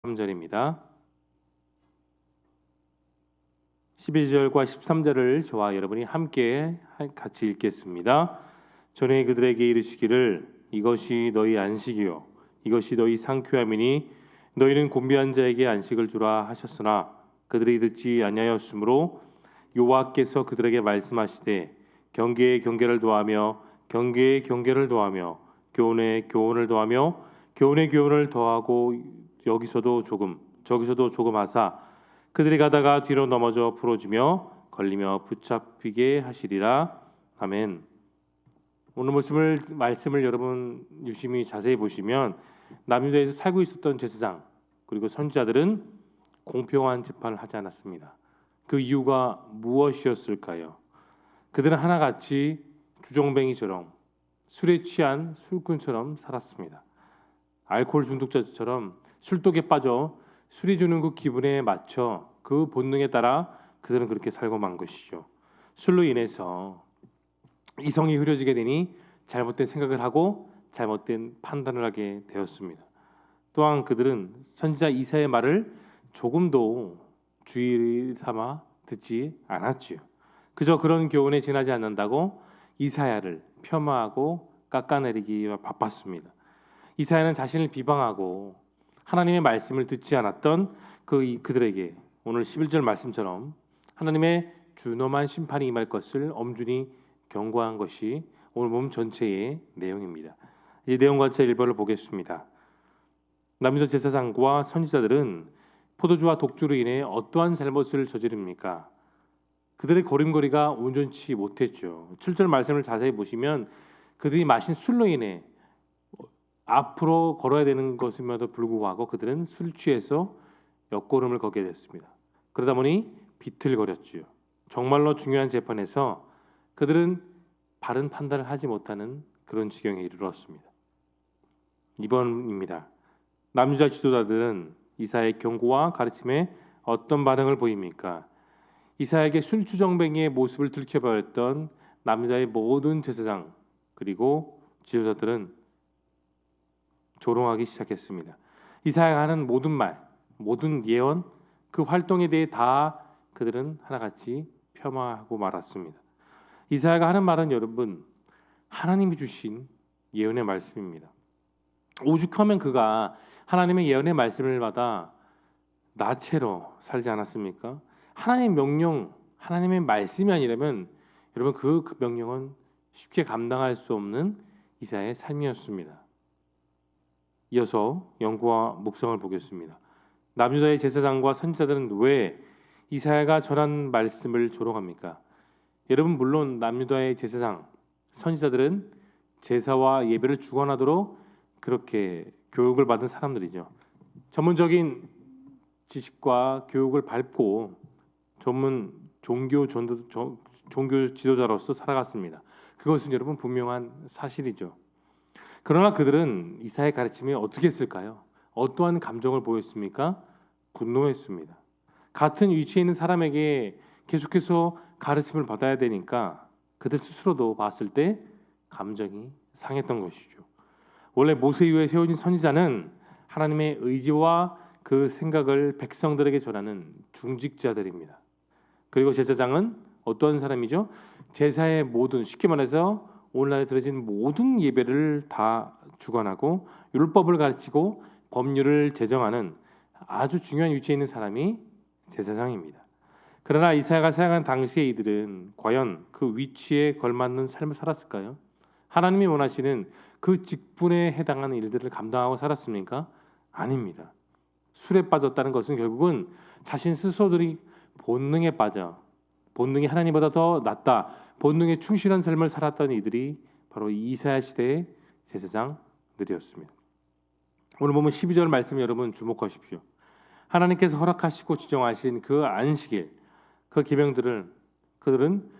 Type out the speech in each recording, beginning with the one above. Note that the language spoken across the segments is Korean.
3절입니다. 11절과 13절을 저와 여러분이 함께 같이 읽겠습니다. 전에 그들에게 이르시기를 이것이 너희 안식이요 이것이 너희 상쾌함이니 너희는 곤비한 자에게 안식을 주라 하셨으나 그들이 듣지 아니하였으므로 여호와께서 그들에게 말씀하시되 경계에 경계를 더하며 경계에 경계를 더하며 교훈에 교훈을 더하며 교훈에 교훈을 더하고 여기서도 조금 저기서도 조금 하사 그들이 가다가 뒤로 넘어져 부러지며 걸리며 붙잡히게 하시리라. 아멘. 오늘 말씀을 여러분 유심히 자세히 보시면 남유다에서 살고 있었던 제사장 그리고 선지자들은 공평한 재판을 하지 않았습니다. 그 이유가 무엇이었을까요? 그들은 하나같이 주정뱅이처럼 술에 취한 술꾼처럼 살았습니다. 알코올 중독자처럼 술독에 빠져 술이 주는 그 기분에 맞춰 그 본능에 따라 그들은 그렇게 살고 만 것이죠. 술로 인해서 이성이 흐려지게 되니 잘못된 생각을 하고 잘못된 판단을 하게 되었습니다. 또한 그들은 선지자 이사야의 말을 조금도 주의 삼아 듣지 않았지요. 그저 그런 교훈에 지나지 않는다고 이사야를 폄하하고 깎아내리기와 바빴습니다. 이사야는 자신을 비방하고 하나님의 말씀을 듣지 않았던 그들에게 오늘 11절 말씀처럼 하나님의 준엄한 심판이 임할 것을 엄중히 경고한 것이 오늘 본 전체의 내용입니다. 이 내용 같이 일벌을 보겠습니다. 남유다 제사장과 선지자들은 포도주와 독주로 인해 어떠한 잘못을 저지릅니까? 그들의 걸음걸이가 온전치 못했죠. 7절 말씀을 자세히 보시면 그들이 마신 술로 인해 앞으로 걸어야 되는 것임에도 불구하고 그들은 술 취해서 옆걸음을 걷게 됐습니다. 그러다 보니 비틀거렸지요. 정말로 중요한 재판에서 그들은 바른 판단을 하지 못하는 그런 지경에 이르렀습니다. 2번입니다. 남유다 지도자들은 이사야의 경고와 가르침에 어떤 반응을 보입니까? 이사야에게 술주정뱅이의 모습을 들켜버렸던 남유다의 모든 제사장 그리고 지도자들은 조롱하기 시작했습니다. 이사야가 하는 모든 말, 모든 예언, 그 활동에 대해 다 그들은 하나같이 폄하하고 말았습니다. 이사야가 하는 말은 여러분 하나님이 주신 예언의 말씀입니다. 오죽하면 그가 하나님의 예언의 말씀을 받아 나체로 살지 않았습니까? 하나님의 명령, 하나님의 말씀이 아니라면 여러분 그 명령은 쉽게 감당할 수 없는 이사야의 삶이었습니다. 이어서 연구와 묵상을 보겠습니다. 남유다의 제사장과 선지자들은 왜 이사야가 전한 말씀을 조롱합니까? 여러분 물론 남유다의 제사장, 선지자들은 제사와 예배를 주관하도록 그렇게 교육을 받은 사람들이죠. 전문적인 지식과 교육을 밟고 전문 종교 지도자로서 살아갔습니다. 그것은 여러분 분명한 사실이죠. 그러나 그들은 이사야의 가르침에 어떻게 했을까요? 어떠한 감정을 보였습니까? 분노했습니다. 같은 위치에 있는 사람에게 계속해서 가르침을 받아야 되니까 그들 스스로도 봤을 때 감정이 상했던 것이죠. 원래 모세 이후에 세워진 선지자는 하나님의 의지와 그 생각을 백성들에게 전하는 중직자들입니다. 그리고 제사장은 어떤 사람이죠? 제사의 모든, 쉽게 말해서 오늘날에 드려진 모든 예배를 다 주관하고 율법을 가르치고 법률을 제정하는 아주 중요한 위치에 있는 사람이 제사장입니다. 그러나 이사야가 살아간 당시의 이들은 과연 그 위치에 걸맞는 삶을 살았을까요? 하나님이 원하시는 그 직분에 해당하는 일들을 감당하고 살았습니까? 아닙니다. 술에 빠졌다는 것은 결국은 자신 스스로들이 본능에 빠져 본능이 하나님보다 더 낫다, 본능에 충실한 삶을 살았던 이들이 바로 이사야 시대의 제사장들이었습니다. 오늘 보면 12절 말씀 여러분 주목하십시오. 하나님께서 허락하시고 지정하신 그 안식일, 그 계명들을 그들은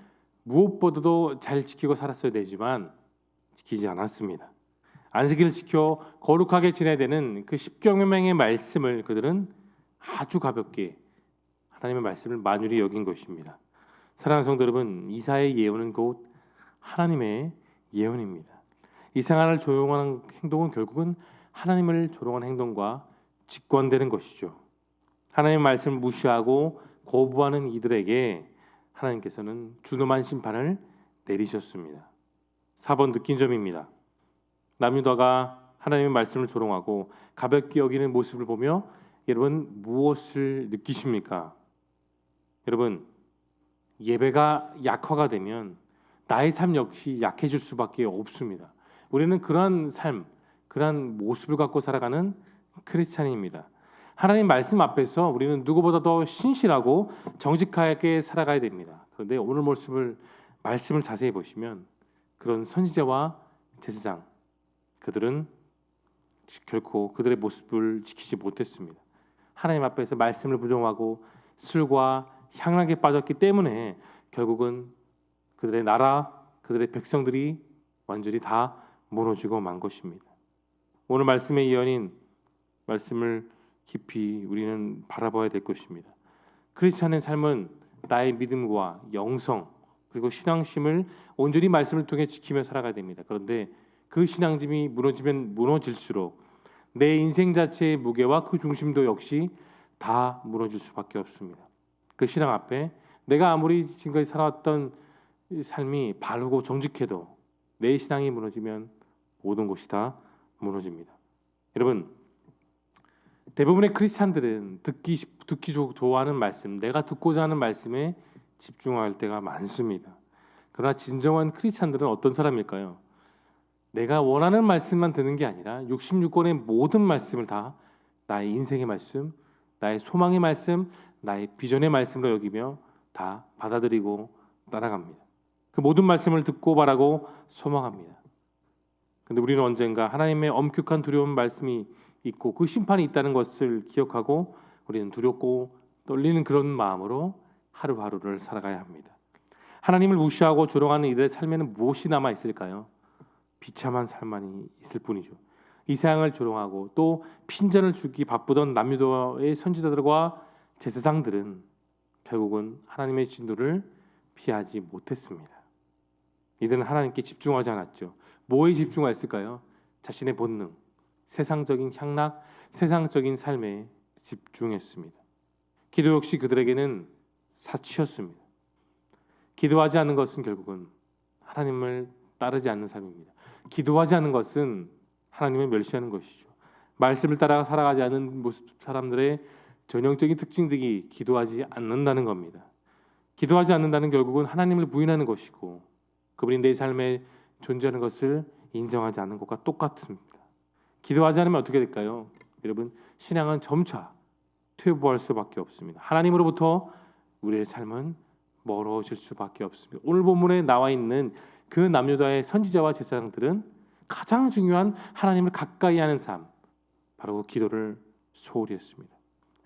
무엇보다도 잘 지키고 살았어야 되지만 지키지 않았습니다. 안식일을 지켜 거룩하게 지내야 되는 그 십계명의 말씀을 그들은 아주 가볍게 하나님의 말씀을 만유리 여긴 것입니다. 사랑하는 성도 여러분, 이사야의 예언은 곧 하나님의 예언입니다. 이사야를 조롱하는 행동은 결국은 하나님을 조롱하는 행동과 직관되는 것이죠. 하나님의 말씀을 무시하고 거부하는 이들에게 하나님께서는 준엄한 심판을 내리셨습니다. 4번 느낀 점입니다. 남유다가 하나님의 말씀을 조롱하고 가볍게 여기는 모습을 보며 여러분 무엇을 느끼십니까? 여러분 예배가 약화가 되면 나의 삶 역시 약해질 수밖에 없습니다. 우리는 그러한 삶, 그러한 모습을 갖고 살아가는 크리스찬입니다. 하나님 말씀 앞에서 우리는 누구보다 더 신실하고 정직하게 살아가야 됩니다. 그런데 오늘 말씀을 자세히 보시면 그런 선지자와 제사장 그들은 결코 그들의 모습을 지키지 못했습니다. 하나님 앞에서 말씀을 부정하고 술과 향락에 빠졌기 때문에 결국은 그들의 나라, 그들의 백성들이 완전히 다 무너지고 만 것입니다. 오늘 말씀의 예언인 말씀을 깊이 우리는 바라봐야 될 것입니다. 크리스찬의 삶은 나의 믿음과 영성 그리고 신앙심을 온전히 말씀을 통해 지키며 살아가야 됩니다. 그런데 그 신앙심이 무너지면 무너질수록 내 인생 자체의 무게와 그 중심도 역시 다 무너질 수밖에 없습니다. 그 신앙 앞에 내가 아무리 지금까지 살아왔던 삶이 바르고 정직해도 내 신앙이 무너지면 모든 것이 다 무너집니다. 여러분 대부분의 크리스찬들은 듣기 좋아하는 말씀, 내가 듣고자 하는 말씀에 집중할 때가 많습니다. 그러나 진정한 크리스찬들은 어떤 사람일까요? 내가 원하는 말씀만 듣는 게 아니라 66권의 모든 말씀을 다 나의 인생의 말씀, 나의 소망의 말씀, 나의 비전의 말씀으로 여기며 다 받아들이고 따라갑니다. 그 모든 말씀을 듣고 바라고 소망합니다. 그런데 우리는 언젠가 하나님의 엄격한 두려운 말씀이 있고 그 심판이 있다는 것을 기억하고 우리는 두렵고 떨리는 그런 마음으로 하루하루를 살아가야 합니다. 하나님을 무시하고 조롱하는 이들의 삶에는 무엇이 남아 있을까요? 비참한 삶만이 있을 뿐이죠. 이 세상을 조롱하고 또 핀잔을 주기 바쁘던 남유다의 선지자들과 제사장들은 결국은 하나님의 진노를 피하지 못했습니다. 이들은 하나님께 집중하지 않았죠. 뭐에 집중했을까요? 자신의 본능, 세상적인 향락, 세상적인 삶에 집중했습니다. 기도 역시 그들에게는 사치였습니다. 기도하지 않는 것은 결국은 하나님을 따르지 않는 삶입니다. 기도하지 않는 것은 하나님을 멸시하는 것이죠. 말씀을 따라 살아가지 않는 모습 사람들의 전형적인 특징들이 기도하지 않는다는 겁니다. 기도하지 않는다는 결국은 하나님을 부인하는 것이고 그분이 내 삶에 존재하는 것을 인정하지 않는 것과 똑같습니다. 기도하지 않으면 어떻게 될까요? 여러분 신앙은 점차 퇴보할 수밖에 없습니다. 하나님으로부터 우리의 삶은 멀어질 수밖에 없습니다. 오늘 본문에 나와 있는 그 남유다의 선지자와 제사장들은 가장 중요한 하나님을 가까이 하는 삶, 바로 기도를 소홀히 했습니다.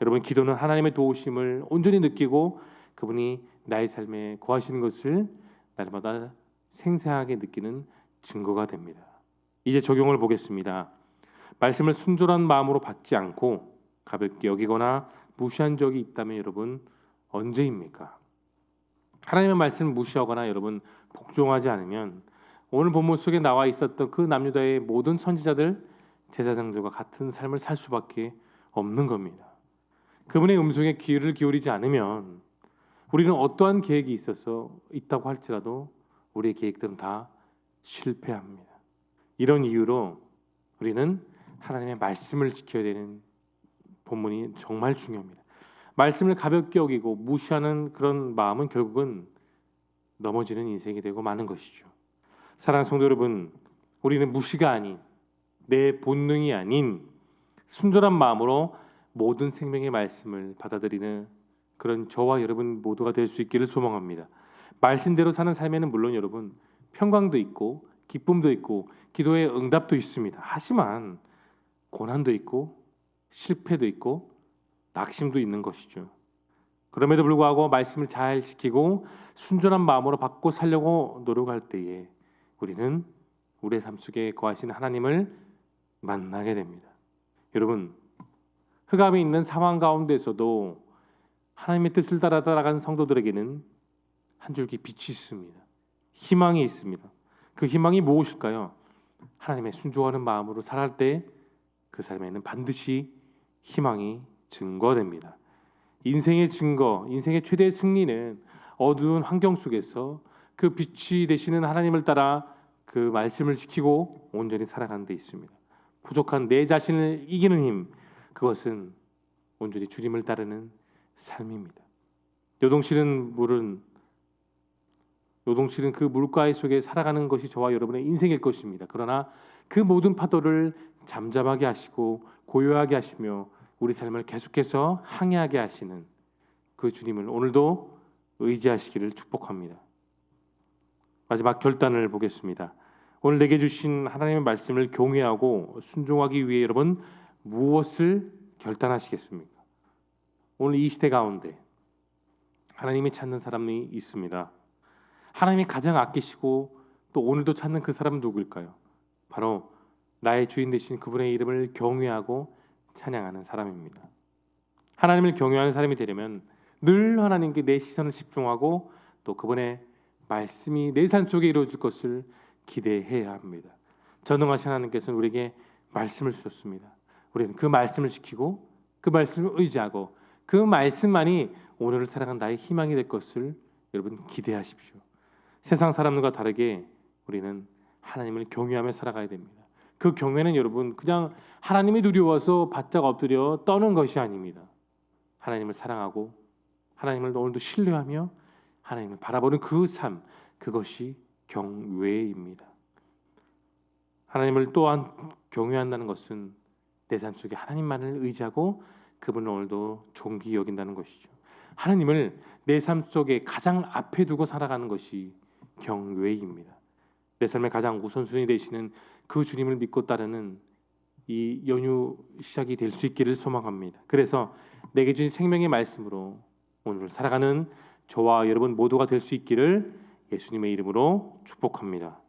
여러분 기도는 하나님의 도우심을 온전히 느끼고 그분이 나의 삶에 거하시는 것을 날마다 생생하게 느끼는 증거가 됩니다. 이제 적용을 보겠습니다. 말씀을 순전한 마음으로 받지 않고 가볍게 여기거나 무시한 적이 있다면 여러분 언제입니까? 하나님의 말씀을 무시하거나 여러분 복종하지 않으면 오늘 본문 속에 나와 있었던 그 남유다의 모든 선지자들, 제사장들과 같은 삶을 살 수밖에 없는 겁니다. 그분의 음성에 귀를 기울이지 않으면 우리는 어떠한 계획이 있다고 할지라도 우리의 계획들은 다 실패합니다. 이런 이유로 우리는 하나님의 말씀을 지켜야 되는 본문이 정말 중요합니다. 말씀을 가볍게 여기고 무시하는 그런 마음은 결국은 넘어지는 인생이 되고 마는 것이죠. 사랑하는 성도 여러분, 우리는 무시가 아닌 내 본능이 아닌 순전한 마음으로 모든 생명의 말씀을 받아들이는 그런 저와 여러분 모두가 될 수 있기를 소망합니다. 말씀대로 사는 삶에는 물론 여러분 평강도 있고 기쁨도 있고 기도의 응답도 있습니다. 하지만 고난도 있고 실패도 있고 낙심도 있는 것이죠. 그럼에도 불구하고 말씀을 잘 지키고 순전한 마음으로 받고 살려고 노력할 때에 우리는 우리의 삶 속에 거하시는 하나님을 만나게 됩니다. 여러분 흑암이 있는 상황 가운데서도 하나님의 뜻을 따라 따라간 성도들에게는 한 줄기 빛이 있습니다. 희망이 있습니다. 그 희망이 무엇일까요? 하나님의 순종하는 마음으로 살아갈 때 그 삶에는 반드시 희망이 증거됩니다. 인생의 증거, 인생의 최대의 승리는 어두운 환경 속에서 그 빛이 되시는 하나님을 따라 그 말씀을 지키고 온전히 살아가는 데 있습니다. 부족한 내 자신을 이기는 힘, 그것은 온전히 주님을 따르는 삶입니다. 요동치는 그 물가의 속에 살아가는 것이 저와 여러분의 인생일 것입니다. 그러나 그 모든 파도를 잠잠하게 하시고 고요하게 하시며 우리 삶을 계속해서 항해하게 하시는 그 주님을 오늘도 의지하시기를 축복합니다. 마지막 결단을 보겠습니다. 오늘 내게 주신 하나님의 말씀을 경외하고 순종하기 위해 여러분 무엇을 결단하시겠습니까? 오늘 이 시대 가운데 하나님이 찾는 사람이 있습니다. 하나님이 가장 아끼시고 또 오늘도 찾는 그 사람은 누구일까요? 바로 나의 주인 되신 그분의 이름을 경외하고 찬양하는 사람입니다. 하나님을 경외하는 사람이 되려면 늘 하나님께 내 시선을 집중하고 또 그분의 말씀이 내 삶 속에 이루어질 것을 기대해야 합니다. 전능하신 하나님께서는 우리에게 말씀을 주셨습니다. 우리는 그 말씀을 지키고 그 말씀을 의지하고 그 말씀만이 오늘을 살아간 나의 희망이 될 것을 여러분 기대하십시오. 세상 사람들과 다르게 우리는 하나님을 경외하며 살아가야 됩니다. 그 경외는 여러분 그냥 하나님이 두려워서 바짝 엎드려 떠는 것이 아닙니다. 하나님을 사랑하고 하나님을 오늘도 신뢰하며 하나님을 바라보는 그 삶, 그것이 경외입니다. 하나님을 또한 경외한다는 것은 내 삶 속에 하나님만을 의지하고 그분을 오늘도 존귀히 여긴다는 것이죠. 하나님을 내 삶 속에 가장 앞에 두고 살아가는 것이 경외입니다. 내 삶의 가장 우선순위 되시는 그 주님을 믿고 따르는 이 연휴 시작이 될 수 있기를 소망합니다. 그래서 내게 주신 생명의 말씀으로 오늘 살아가는 저와 여러분 모두가 될 수 있기를 예수님의 이름으로 축복합니다.